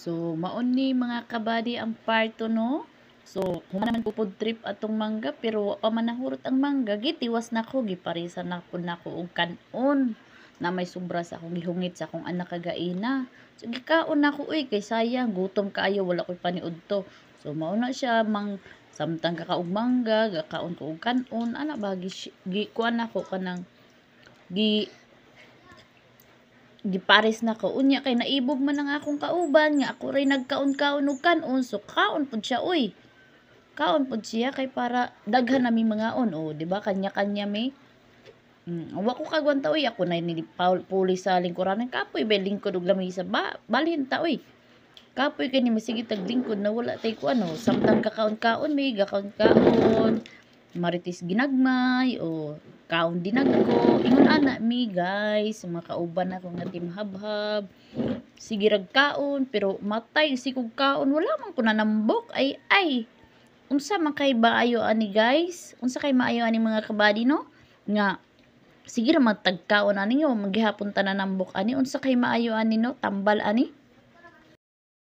So, maon ni mga kabady ang parto no. So, human naman pupod trip atong mangga pero wa pa man nahurot ang mangga, gitiwas na ko giparisan na pud nako og kanon na may sobra sa akong gihungit sa akong anak kagaina. So, gikaon nako uy kay sayang gutom kaayo wala koy paniudto. So, mao na siya samtang kakaog mangga, gakaon ko og kanon, ana ba gi kuan nako kanang gi gipares na ko unya kay naibog man ang akong kauban nga ako ray nagkaon-kaon og kanon so kaon pud siya uy kaon pud siya kay para daghan nami mga on o di ba kanya-kanya may wa ko kagwanta uy ako na ni pulis sa lingkuranan kapoy ba lingkod og lamay sa balhin ta uy kapoy kay ni masige tag lingkod na wala tay ko ano samtang kakaon-kaon may gakaon-kaon maritis ginagmay o kaon dinagko ingon ana mi guys mga kauban ako nga team habhab sige rag kaon pero matay si kog kaon wala man ko nanambok ay unsa man kay maayo ani guys unsa kay maayo ani mga kabady no nga sige ra matagkaon ani nga maghihapon ta nanambok ani unsa kay maayo ani no tambal ani